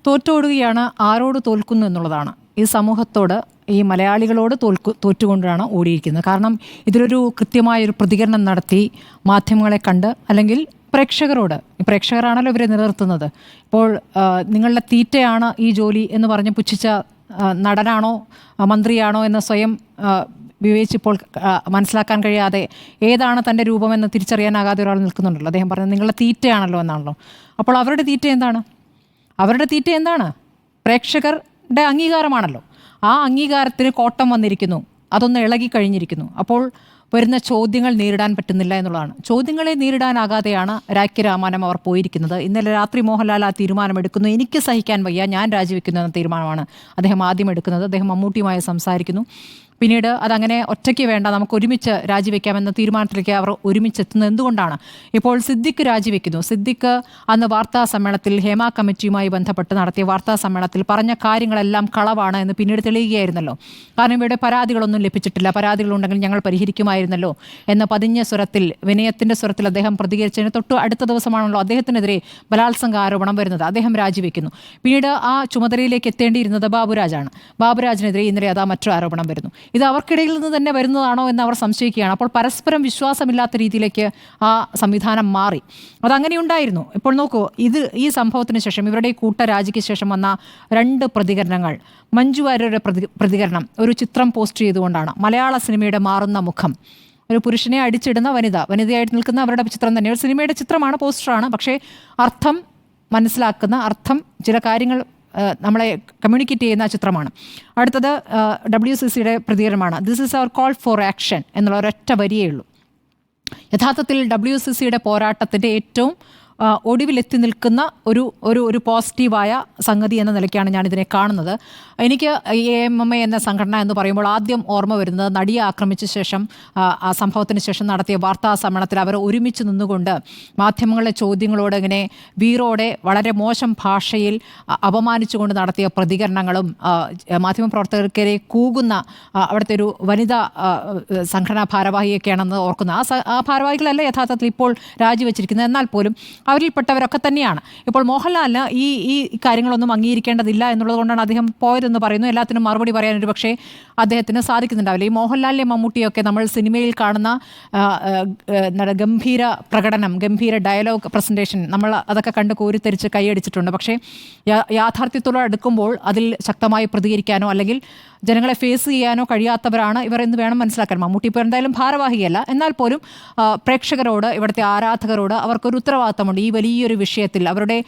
തോറ്റോടുകയാണ്. ആരോട് തോൽക്കുന്നു എന്നുള്ളതാണ്. ഈ സമൂഹത്തോട്, ഈ മലയാളികളോട് തോറ്റുകൊണ്ടാണ് ഓടിയിരിക്കുന്നത്. കാരണം ഇതിലൊരു കൃത്യമായൊരു പ്രതികരണം നടത്തി മാധ്യമങ്ങളെ കണ്ട്, അല്ലെങ്കിൽ പ്രേക്ഷകരോട്, പ്രേക്ഷകരാണല്ലോ ഇവരെ നിലനിർത്തുന്നത്. ഇപ്പോൾ നിങ്ങളുടെ തീറ്റയാണ് ഈ ജോലി എന്ന് പറഞ്ഞ് പുച്ഛിച്ച നടനാണോ മന്ത്രിയാണോ എന്ന് സ്വയം വിവേചിച്ചിപ്പോൾ മനസ്സിലാക്കാൻ കഴിയാതെ ഏതാണ് തൻ്റെ രൂപമെന്ന് തിരിച്ചറിയാനാകാതെ ഒരാൾ നിൽക്കുന്നുണ്ടല്ലോ. അദ്ദേഹം പറഞ്ഞത് നിങ്ങളുടെ തീറ്റയാണല്ലോ എന്നാണല്ലോ. അപ്പോൾ അവരുടെ തീറ്റ എന്താണ്? അവരുടെ തീറ്റ എന്താണ്? പ്രേക്ഷകരുടെ അംഗീകാരമാണല്ലോ. ആ അംഗീകാരത്തിന് കോട്ടം വന്നിരിക്കുന്നു, അതൊന്ന് ഇളകി കഴിഞ്ഞിരിക്കുന്നു. അപ്പോൾ വരുന്ന ചോദ്യങ്ങൾ നേരിടാൻ പറ്റുന്നില്ല എന്നുള്ളതാണ്. ചോദ്യങ്ങളെ നേരിടാനാകാതെയാണ് രാഖി രാമാനം അവർ പോയിരിക്കുന്നത്. ഇന്നലെ രാത്രി മോഹൻലാൽ ആ തീരുമാനമെടുക്കുന്നു. എനിക്ക് സഹിക്കാൻ വയ്യ, ഞാൻ രാജിവെക്കുന്നു എന്ന തീരുമാനമാണ് അദ്ദേഹം ആദ്യം എടുക്കുന്നത്. അദ്ദേഹം മമ്മൂട്ടിയുമായി സംസാരിക്കുന്നു. പിന്നീട് അതങ്ങനെ ഒറ്റയ്ക്ക് വേണ്ട, നമുക്ക് ഒരുമിച്ച് രാജിവെക്കാമെന്ന തീരുമാനത്തിലേക്ക് അവർ ഒരുമിച്ചെത്തുന്നത് എന്തുകൊണ്ടാണ്? ഇപ്പോൾ സിദ്ദിഖ് രാജിവെക്കുന്നു. സിദ്ദിഖ് അന്ന് വാർത്താ സമ്മേളനത്തിൽ ഹേമ കമ്മിറ്റിയുമായി ബന്ധപ്പെട്ട് നടത്തിയ വാർത്താ സമ്മേളനത്തിൽ പറഞ്ഞ കാര്യങ്ങളെല്ലാം കളവാണ് എന്ന് പിന്നീട് തെളിയുകയായിരുന്നല്ലോ. കാരണം ഇവിടെ പരാതികളൊന്നും ലഭിച്ചിട്ടില്ല, പരാതികളുണ്ടെങ്കിൽ ഞങ്ങൾ പരിഹരിക്കുമായിരുന്നല്ലോ എന്ന പതിഞ്ഞ സ്വരത്തിൽ, വിനയത്തിൻ്റെ സ്വരത്തിൽ അദ്ദേഹം പ്രതികരിച്ചതിന് തൊട്ട് അടുത്ത ദിവസമാണല്ലോ അദ്ദേഹത്തിനെതിരെ ബലാത്സംഗ ആരോപണം വരുന്നത്. അദ്ദേഹം രാജിവെക്കുന്നു. പിന്നീട് ആ ചുമതലയിലേക്ക് എത്തേണ്ടിയിരുന്നത് ബാബുരാജാണ്. ബാബുരാജിനെതിരെ ഇന്നലെ അതാ മറ്റൊരു ആരോപണം വരുന്നു. ഇത് അവർക്കിടയിൽ നിന്ന് തന്നെ വരുന്നതാണോ എന്ന് അവർ സംശയിക്കുകയാണ്. അപ്പോൾ പരസ്പരം വിശ്വാസമില്ലാത്ത രീതിയിലേക്ക് ആ സംവിധാനം മാറി. അതങ്ങനെ ഉണ്ടായിരുന്നു. ഇപ്പോൾ നോക്കൂ, ഈ സംഭവത്തിന് ശേഷം, ഇവരുടെ കൂട്ടരാജിക്ക് ശേഷം വന്ന 2 പ്രതികരണങ്ങൾ. മഞ്ജു വാര്യരുടെ പ്രതികരണം ഒരു ചിത്രം പോസ്റ്റ് ചെയ്തുകൊണ്ടാണ്. മലയാള സിനിമയുടെ മാറുന്ന മുഖം, ഒരു പുരുഷനെ അടിച്ചിടുന്ന വനിതയായിട്ട് നിൽക്കുന്ന അവരുടെ ചിത്രം തന്നെ. ഒരു സിനിമയുടെ ചിത്രമാണ്, പോസ്റ്ററാണ്. പക്ഷേ അർത്ഥം മനസ്സിലാക്കുന്ന, ചില കാര്യങ്ങൾ നമ്മളെ കമ്മ്യൂണിക്കേറ്റ് ചെയ്യുന്ന ചിത്രമാണ്. അടുത്തത് WCCയുടെ പ്രതികരണമാണ്. This is our call for action എന്നുള്ള ഒരൊറ്റ വരിയേ ഉള്ളൂ. യഥാർത്ഥത്തിൽ WCCയുടെ പോരാട്ടത്തിൻ്റെ ഏറ്റവും ഒടുവിലെത്തി നിൽക്കുന്ന ഒരു പോസിറ്റീവായ സംഗതി എന്ന നിലയ്ക്കാണ് ഞാനിതിനെ കാണുന്നത്. എനിക്ക് AMMA എന്ന സംഘടന എന്ന് പറയുമ്പോൾ ആദ്യം ഓർമ്മ വരുന്നത് നടിയെ ആക്രമിച്ച ശേഷം, ആ സംഭവത്തിന് ശേഷം നടത്തിയ വാർത്താ സമ്മേളനത്തിൽ അവർ ഒരുമിച്ച് നിന്നുകൊണ്ട് മാധ്യമങ്ങളുടെ ചോദ്യങ്ങളോട് ഇങ്ങനെ വീറോടെ വളരെ മോശം ഭാഷയിൽ അപമാനിച്ചുകൊണ്ട് നടത്തിയ പ്രതികരണങ്ങളും, മാധ്യമപ്രവർത്തകർക്കെതിരെ കൂകുന്ന അവിടുത്തെ ഒരു വനിതാ സംഘടനാ ഭാരവാഹിയൊക്കെയാണെന്ന് ഓർക്കുന്ന ആ ഭാരവാഹികളല്ല യഥാർത്ഥത്തിൽ ഇപ്പോൾ രാജിവെച്ചിരിക്കുന്നത്. എന്നാൽ പോലും അവരിൽപ്പെട്ടവരൊക്കെ തന്നെയാണ്. ഇപ്പോൾ മോഹൻലാലിന് ഈ കാര്യങ്ങളൊന്നും അംഗീകരിക്കേണ്ടതില്ല എന്നുള്ളത് കൊണ്ടാണ് അദ്ദേഹം പോയതെന്ന് പറയുന്നു. എല്ലാത്തിനും മറുപടി പറയാൻ ഒരു പക്ഷേ അദ്ദേഹത്തിന് സാധിക്കുന്നുണ്ടാവില്ല. ഈ മോഹൻലാലിനെ മമ്മൂട്ടിയൊക്കെ നമ്മൾ സിനിമയിൽ കാണുന്ന ഗംഭീര പ്രകടനം, ഗംഭീര ഡയലോഗ് പ്രസൻറ്റേഷൻ, നമ്മൾ അതൊക്കെ കണ്ട് കോരിത്തരിച്ച് കൈയടിച്ചിട്ടുണ്ട്. പക്ഷേ യാഥാർത്ഥ്യത്തോട് അടുക്കുമ്പോൾ അതിൽ ശക്തമായി പ്രതികരിക്കാനോ അല്ലെങ്കിൽ ജനങ്ങളെ ഫേസ് ചെയ്യാനോ കഴിയാത്തവരാണ് ഇവർ എന്ന് വേണം മനസ്സിലാക്കാൻ. മമ്മൂട്ടി ഇപ്പോൾ എന്തായാലും ഭാരവാഹിയല്ല. എന്നാൽ പോലും പ്രേക്ഷകരോട്, ഇവിടുത്തെ ആരാധകരോട് അവർക്കൊരു ഉത്തരവാദിത്തമുണ്ട്. ഈ വലിയൊരു വിഷയത്തിൽ അവരുടെ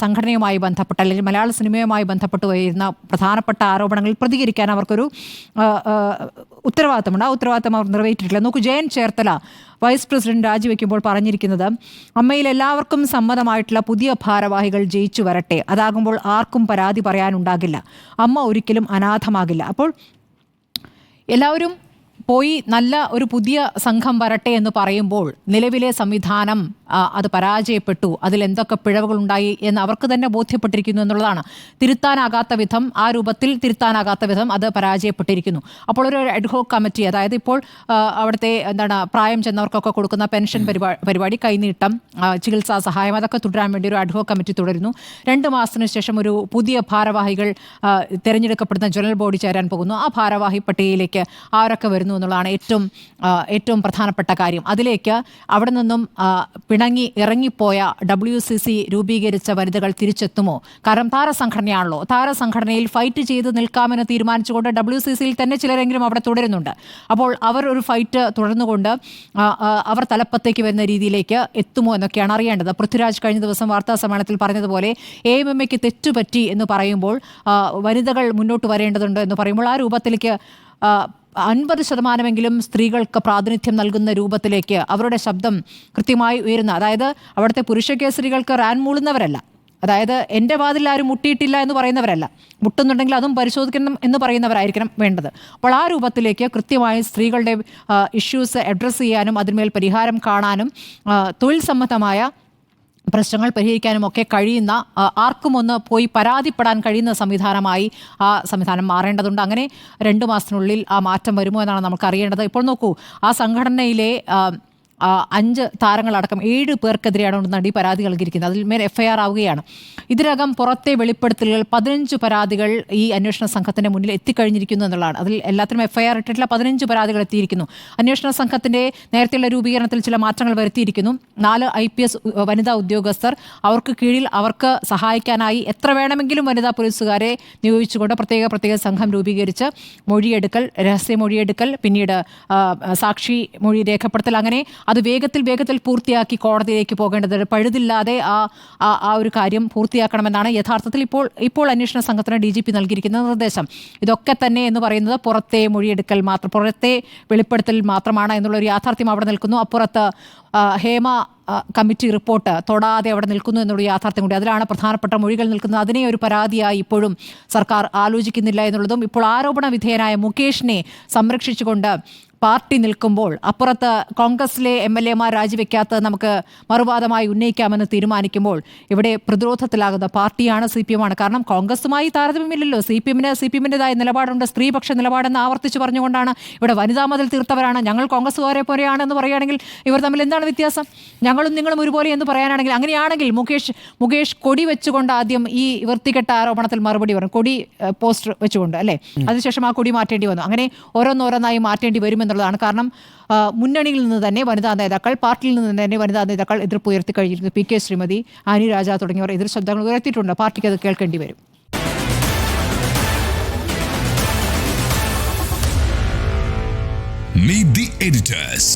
സംഘടനയുമായി ബന്ധപ്പെട്ട് അല്ലെങ്കിൽ മലയാള സിനിമയുമായി ബന്ധപ്പെട്ട് വരുന്ന പ്രധാനപ്പെട്ട ആരോപണങ്ങളിൽ പ്രതികരിക്കാൻ അവർക്കൊരു ഉത്തരവാദിത്തമുണ്ട്. ആ ഉത്തരവാദിത്തം അവർ നിറവേറ്റിയിട്ടില്ല. നോക്കൂ, ജയൻ ചേർത്തല വൈസ് പ്രസിഡന്റ് രാജിവെക്കുമ്പോൾ പറഞ്ഞിരിക്കുന്നത്, അമ്മയിൽ എല്ലാവർക്കും സമ്മതമായിട്ടുള്ള പുതിയ ഭാരവാഹികൾ ജയിച്ചു വരട്ടെ, അതാകുമ്പോൾ ആർക്കും പരാതി പറയാനുണ്ടാകില്ല, അമ്മ ഒരിക്കലും അനാഥമാകില്ല. അപ്പോൾ എല്ലാവരും പോയി നല്ല ഒരു പുതിയ സംഘം വരട്ടെ എന്ന് പറയുമ്പോൾ നിലവിലെ സംവിധാനം അത് പരാജയപ്പെട്ടു, അതിൽ എന്തൊക്കെ പിഴവുകളുണ്ടായി എന്ന് അവർക്ക് തന്നെ ബോധ്യപ്പെട്ടിരിക്കുന്നു എന്നുള്ളതാണ്. തിരുത്താനാകാത്ത വിധം, ആ രൂപത്തിൽ തിരുത്താനാകാത്ത വിധം അത് പരാജയപ്പെട്ടിരിക്കുന്നു. അപ്പോൾ ഒരു അഡ്ഹോക് കമ്മിറ്റി, അതായത് ഇപ്പോൾ അവിടുത്തെ പ്രായം ചെന്നവർക്കൊക്കെ കൊടുക്കുന്ന പെൻഷൻ പരിപാടി, കൈനീട്ടം, ചികിത്സാ സഹായം, അതൊക്കെ തുടരാൻ വേണ്ടി ഒരു അഡ്ഹോക് കമ്മിറ്റി തുടരുന്നു. 2 മാസത്തിന് ശേഷം ഒരു പുതിയ ഭാരവാഹികൾ തിരഞ്ഞെടുക്കപ്പെടുന്ന ജനറൽ ബോഡി ചേരാൻ പോകുന്നു. ആ ഭാരവാഹി പട്ടികയിലേക്ക് ആരൊക്കെ വരുന്നു എന്നുള്ളതാണ് ഏറ്റവും പ്രധാനപ്പെട്ട കാര്യം. അതിലേക്ക് അവിടെ നിന്നും പിണങ്ങി ഇറങ്ങിപ്പോയ WCC രൂപീകരിച്ച വനിതകൾ തിരിച്ചെത്തുമോ? കാരണം താരസംഘടനയാണല്ലോ. താരസംഘടനയിൽ ഫൈറ്റ് ചെയ്ത് നിൽക്കാമെന്ന് തീരുമാനിച്ചുകൊണ്ട് WCCയിൽ തന്നെ ചിലരെങ്കിലും അവിടെ തുടരുന്നുണ്ട്. അപ്പോൾ അവർ ഒരു ഫൈറ്റ് തുടർന്നുകൊണ്ട് അവർ തലപ്പത്തേക്ക് വരുന്ന രീതിയിലേക്ക് എത്തുമോ എന്നൊക്കെയാണ് അറിയേണ്ടത്. പൃഥ്വിരാജ് കഴിഞ്ഞ ദിവസം വാർത്താ സമ്മേളനത്തിൽ പറഞ്ഞതുപോലെ AMMയ്ക്ക് തെറ്റുപറ്റി എന്ന് പറയുമ്പോൾ, വനിതകൾ മുന്നോട്ട് വരേണ്ടതുണ്ട് എന്ന് പറയുമ്പോൾ, ആ രൂപത്തിലേക്ക് 50% സ്ത്രീകൾക്ക് പ്രാതിനിധ്യം നൽകുന്ന രൂപത്തിലേക്ക് അവരുടെ ശബ്ദം കൃത്യമായി ഉയരുന്ന, അതായത് അവിടുത്തെ പുരുഷ കേസരികൾക്ക് റാൻ മൂളുന്നവരല്ല, അതായത് എൻ്റെ വാതിൽ ആരും മുട്ടിയിട്ടില്ല എന്ന് പറയുന്നവരല്ല, മുട്ടുന്നുണ്ടെങ്കിൽ അതും പരിശോധിക്കണം എന്ന് പറയുന്നവരായിരിക്കണം വേണ്ടത്. അപ്പോൾ ആ രൂപത്തിലേക്ക് കൃത്യമായി സ്ത്രീകളുടെ ഇഷ്യൂസ് അഡ്രസ്സ് ചെയ്യാനും അതിന്മേൽ പരിഹാരം കാണാനും തൊഴിൽ സംബന്ധമായ പ്രശ്നങ്ങൾ പരിഹരിക്കാനുമൊക്കെ കഴിയുന്ന, ആർക്കും ഒന്ന് പോയി പരാതിപ്പെടാൻ കഴിയുന്ന സംവിധാനമായി ആ സംവിധാനം മാറേണ്ടതുണ്ട്. അങ്ങനെ 2 മാസത്തിനുള്ളിൽ ആ മാറ്റം വരുമോ എന്നാണ് നമുക്ക് അറിയേണ്ടത്. ഇപ്പോൾ നോക്കൂ, ആ സംഘടനയിലെ 5 താരങ്ങളടക്കം 7 പേർക്കെതിരെയാണ് നടി പരാതി നൽകിയിരിക്കുന്നത്. അതിൽ മേൽ FIR ആവുകയാണ്. ഇതിനകം പുറത്തെ വെളിപ്പെടുത്തലുകൾ 15 പരാതികൾ ഈ അന്വേഷണ സംഘത്തിന്റെ മുന്നിൽ എത്തിക്കഴിഞ്ഞിരിക്കുന്നു എന്നുള്ളതാണ്. അതിൽ എല്ലാത്തിനും FIR ഇട്ടിട്ടില്ല, 15 പരാതികൾ എത്തിയിരിക്കുന്നു. അന്വേഷണ സംഘത്തിന്റെ നേരത്തെയുള്ള രൂപീകരണത്തിൽ ചില മാറ്റങ്ങൾ വരുത്തിയിരിക്കുന്നു. 4 IPS വനിതാ ഉദ്യോഗസ്ഥർ, അവർക്ക് കീഴിൽ അവർക്ക് സഹായിക്കാനായി എത്ര വേണമെങ്കിലും വനിതാ പോലീസുകാരെ നിയോഗിച്ചുകൊണ്ട് പ്രത്യേക സംഘം രൂപീകരിച്ച് മൊഴിയെടുക്കൽ, രഹസ്യ മൊഴിയെടുക്കൽ, പിന്നീട് സാക്ഷി മൊഴി രേഖപ്പെടുത്തൽ, അങ്ങനെ അത് വേഗത്തിൽ പൂർത്തിയാക്കി കോടതിയിലേക്ക് പോകേണ്ടത്, പഴുതില്ലാതെ ആ ഒരു കാര്യം പൂർത്തിയാക്കണമെന്നാണ് യഥാർത്ഥത്തിൽ ഇപ്പോൾ അന്വേഷണ സംഘത്തിന് DGP നൽകിയിരിക്കുന്ന നിർദ്ദേശം. ഇതൊക്കെ തന്നെ എന്ന് പറയുന്നത് പുറത്തെ മൊഴിയെടുക്കൽ മാത്രം, പുറത്തെ വെളിപ്പെടുത്തൽ മാത്രമാണ് എന്നുള്ളൊരു യാഥാർത്ഥ്യം അവിടെ നിൽക്കുന്നു. അപ്പുറത്ത് ഹേമ കമ്മിറ്റി റിപ്പോർട്ട് തൊടാതെ അവിടെ നിൽക്കുന്നു എന്നുള്ള യാഥാർത്ഥ്യം കൂടി, അതിലാണ് പ്രധാനപ്പെട്ട മൊഴികൾ നിൽക്കുന്നത്. അതിനെ ഒരു പരാതിയായി ഇപ്പോഴും സർക്കാർ ആലോചിക്കുന്നില്ല എന്നുള്ളതും, ഇപ്പോൾ ആരോപണ വിധേയനായ മുകേഷിനെ സംരക്ഷിച്ചുകൊണ്ട് പാർട്ടി നിൽക്കുമ്പോൾ അപ്പുറത്ത് കോൺഗ്രസിലെ MLA മാർ രാജിവെക്കാത്ത നമുക്ക് മറുവാദമായി ഉന്നയിക്കാമെന്ന് തീരുമാനിക്കുമ്പോൾ ഇവിടെ പ്രതിരോധത്തിലാകുന്ന പാർട്ടിയാണ് CPM ആണ്. കാരണം കോൺഗ്രസുമായി താരതമ്യമില്ലല്ലോ. CPM-ൻ്റെതായ നിലപാടുണ്ട്, സ്ത്രീപക്ഷ നിലപാടെന്ന് ആവർത്തിച്ച് പറഞ്ഞുകൊണ്ടാണ് ഇവിടെ വനിതാ മതിൽ തീർത്തവരാണ്, ഞങ്ങൾ കോൺഗ്രസ്സുകാരെ പോലെയാണെന്ന് പറയുകയാണെങ്കിൽ ഇവർ തമ്മിൽ എന്താണ് വ്യത്യാസം? ഞങ്ങളും നിങ്ങളും ഒരുപോലെ എന്ന് പറയാനാണെങ്കിൽ, അങ്ങനെയാണെങ്കിൽ മുകേഷ് കൊടി വെച്ചുകൊണ്ട് ആദ്യം ഈ വൃത്തികെട്ട ആരോപണത്തിൽ മറുപടി പറഞ്ഞു, കൊടി പോസ്റ്റർ വെച്ചുകൊണ്ട് അല്ലേ, അതിനുശേഷം ആ കൊടി മാറ്റേണ്ടി വന്നു. അങ്ങനെ ഓരോന്നോരോന്നായി മാറ്റേണ്ടി വരുമെന്നുള്ളതാണ്. കാരണം മുന്നണിയിൽ നിന്ന് തന്നെ വനിതാ നേതാക്കൾ, പാർട്ടിയിൽ നിന്ന് തന്നെ വനിതാ നേതാക്കൾ എതിർപ്പ് ഉയർത്തി കഴിഞ്ഞിരുന്നു. PK ശ്രീമതി, ആനി രാജ തുടങ്ങിയവർ എതിർ ശബ്ദങ്ങൾ ഉയർത്തിയിട്ടുണ്ട്. പാർട്ടിക്ക് അത് കേൾക്കേണ്ടി വരും. Meet the editors.